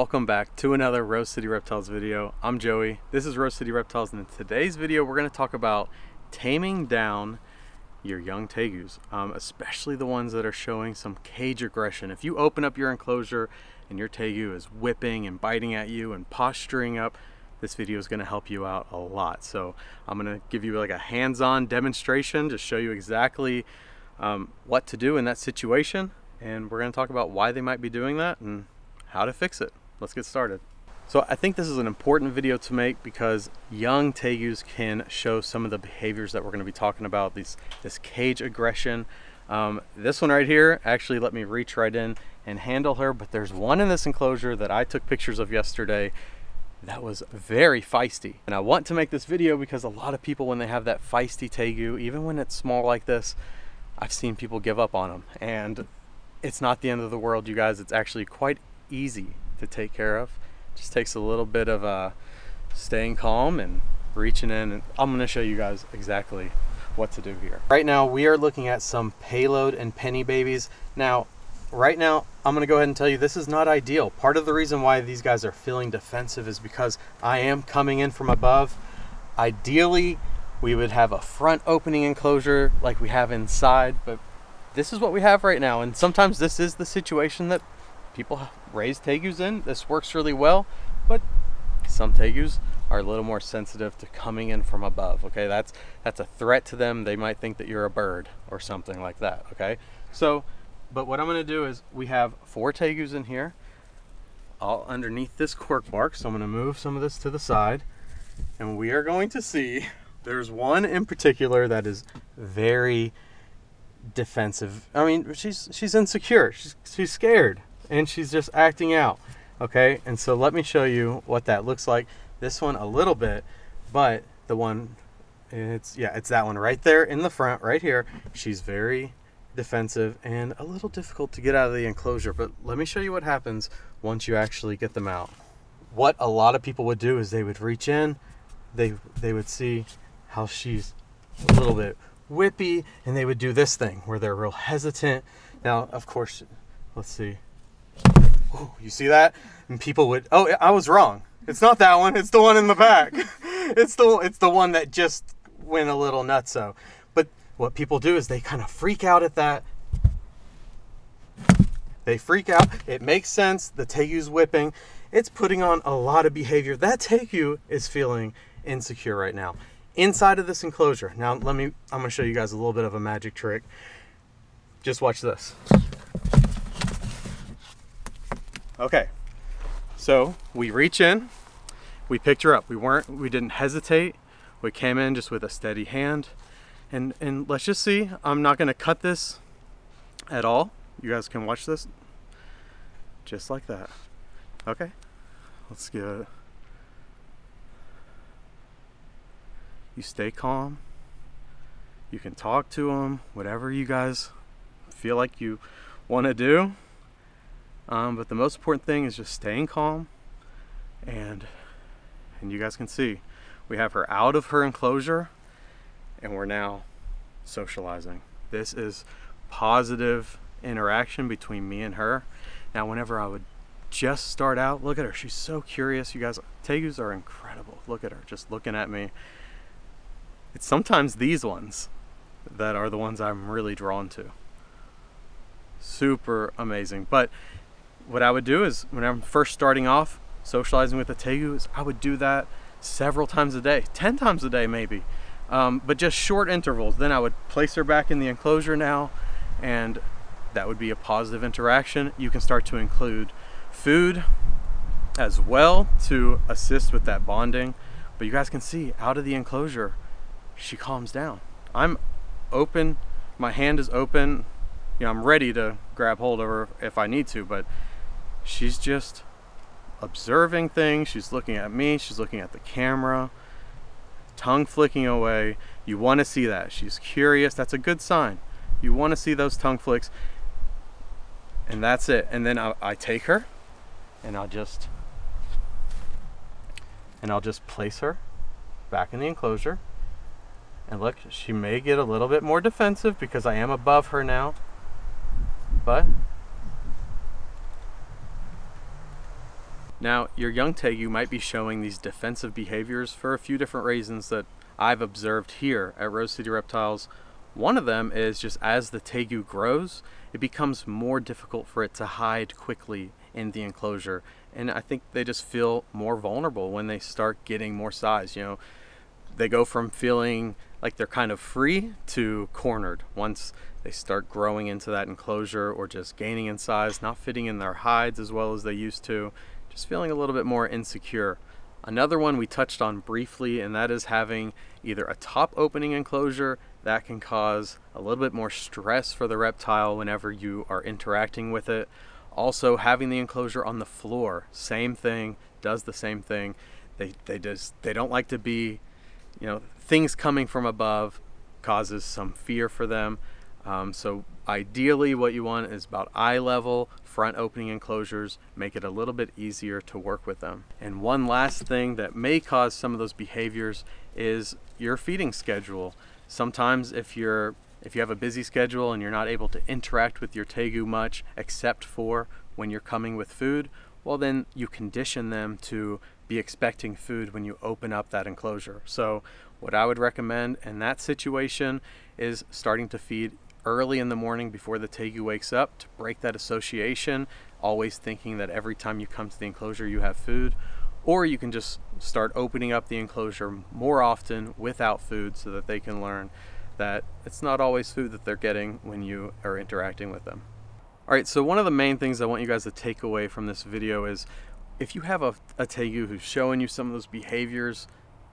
Welcome back to another Rose City Reptiles video. I'm Joey, this is Rose City Reptiles, and in today's video we're going to talk about taming down your young tegus, especially the ones that are showing some cage aggression. If you open up your enclosure and your tegu is whipping and biting at you and posturing up, this video is going to help you out a lot. So I'm going to give you like a hands-on demonstration to show you exactly what to do in that situation, and we're going to talk about why they might be doing that and how to fix it. Let's get started. So I think this is an important video to make because young tegus can show some of the behaviors that we're going to be talking about, this cage aggression. This one right here, actually let me reach right in and handle her, but there's one in this enclosure that I took pictures of yesterday that was very feisty. And I want to make this video because a lot of people, when they have that feisty tegu, even when it's small like this, I've seen people give up on them. And it's not the end of the world, you guys. It's actually quite easy to take care of. Just takes a little bit of staying calm and reaching in, and I'm going to show you guys exactly what to do here. Right now we are looking at some payload and penny babies. Now right now I'm going to go ahead and tell you this is not ideal. Part of the reason why these guys are feeling defensive is because I am coming in from above. Ideally we would have a front opening enclosure like we have inside, but this is what we have right now, and sometimes this is the situation that people raise tegus in. This works really well, but some tegus are a little more sensitive to coming in from above. Okay, that's a threat to them. They might think that you're a bird or something like that. Okay, so but what I'm going to do is we have 4 tegus in here all underneath this cork bark. So I'm going to move some of this to the side, and we are going to see there's one in particular that is very defensive. I mean, she's insecure, she's scared, and she's just acting out. Okay, and so let me show you what that looks like. This one a little bit, but the one, it's that one right there in the front right here. She's very defensive and a little difficult to get out of the enclosure, but let me show you what happens once you actually get them out. What a lot of people would do is they would reach in, they would see how she's a little bit whippy, and they would do this thing where they're real hesitant. Now of course, let's see. Ooh, you see that? And people would, oh, I was wrong. It's not that one. It's the one in the back. It's the one that just went a little nutso. But what people do is they kind of freak out at that. They freak out. It makes sense. The tegu's whipping. It's putting on a lot of behavior. That tegu is feeling insecure right now inside of this enclosure. Now I'm going to show you guys a little bit of a magic trick. Just watch this. Okay, so we reach in, we picked her up. We didn't hesitate. We came in just with a steady hand, and let's just see. I'm not going to cut this at all. You guys can watch this just like that. Okay, let's get it. You stay calm. You can talk to them, whatever you guys feel like you want to do. But the most important thing is just staying calm, and you guys can see we have her out of her enclosure, and we're now socializing. This is positive interaction between me and her. Now whenever I would just start out, look at her, she's so curious. You guys, tegus are incredible. Look at her just looking at me. It's sometimes these ones that are the ones I'm really drawn to. Super amazing. But what I would do is when I'm first starting off socializing with the tegus, I would do that several times a day, 10 times a day maybe, but just short intervals. Then I would place her back in the enclosure now, and that would be a positive interaction. You can start to include food as well to assist with that bonding. But you guys can see out of the enclosure, she calms down. I'm open, my hand is open, you know, I'm ready to grab hold of her if I need to, but she's just observing things. She's looking at me, she's looking at the camera, tongue flicking away. You want to see that. She's curious. That's a good sign. You want to see those tongue flicks, and that's it. And then I take her and I'll just place her back in the enclosure. And look, she may get a little bit more defensive because I am above her now, but Now, your young tegu might be showing these defensive behaviors for a few different reasons that I've observed here at Rose City Reptiles. One of them is just as the tegu grows, it becomes more difficult for it to hide quickly in the enclosure. And I think they just feel more vulnerable when they start getting more size. You know, they go from feeling like they're kind of free to cornered once they start growing into that enclosure, or just gaining in size, not fitting in their hides as well as they used to, just feeling a little bit more insecure. Another one we touched on briefly, and that is having either a top opening enclosure that can cause a little bit more stress for the reptile whenever you are interacting with it. Also, having the enclosure on the floor, same thing, does the same thing. They don't like to be, you know, things coming from above causes some fear for them. So ideally what you want is about eye level front opening enclosures, make it a little bit easier to work with them. And one last thing that may cause some of those behaviors is your feeding schedule. Sometimes if you have a busy schedule and you're not able to interact with your tegu much except for when you're coming with food, well then you condition them to be expecting food when you open up that enclosure. So what I would recommend in that situation is starting to feed early in the morning before the tegu wakes up to break that association, always thinking that every time you come to the enclosure you have food. Or you can just start opening up the enclosure more often without food so that they can learn that it's not always food that they're getting when you are interacting with them. All right, so one of the main things I want you guys to take away from this video is if you have a tegu who's showing you some of those behaviors,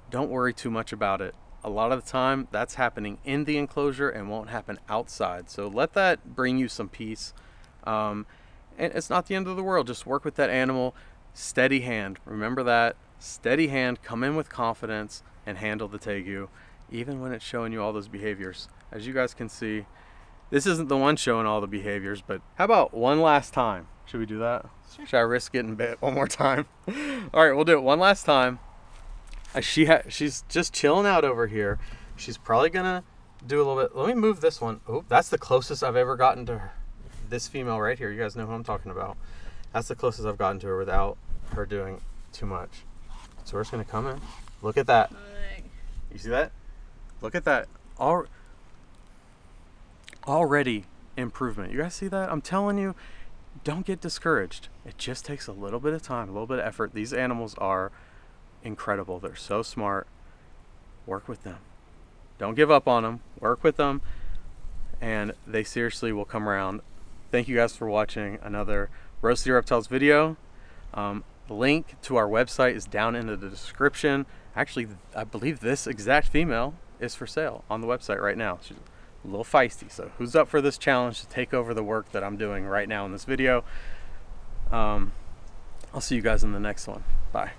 don't worry too much about it. A lot of the time that's happening in the enclosure and won't happen outside. So let that bring you some peace. And it's not the end of the world. Just work with that animal, steady hand. Remember that, steady hand, come in with confidence and handle the tegu, even when it's showing you all those behaviors. As you guys can see, this isn't the one showing all the behaviors, but how about one last time? Should we do that? Sure. Should I risk getting bit one more time? All right, we'll do it one last time. She's just chilling out over here. She's probably gonna do a little bit. Let me move this one. Oh, that's the closest I've ever gotten to her. This female right here. You guys know who I'm talking about. That's the closest I've gotten to her without her doing too much. So we're just gonna come in. Look at that. You see that? Look at that. Already improvement. You guys see that? I'm telling you, don't get discouraged. It just takes a little bit of time, a little bit of effort. These animals are incredible. They're so smart. Work with them. Don't give up on them. Work with them, and they seriously will come around. Thank you guys for watching another Rose City Reptiles video. The link to our website is down in the description. Actually, I believe this exact female is for sale on the website right now. She's a little feisty, so who's up for this challenge to take over the work that I'm doing right now in this video? I'll see you guys in the next one. Bye.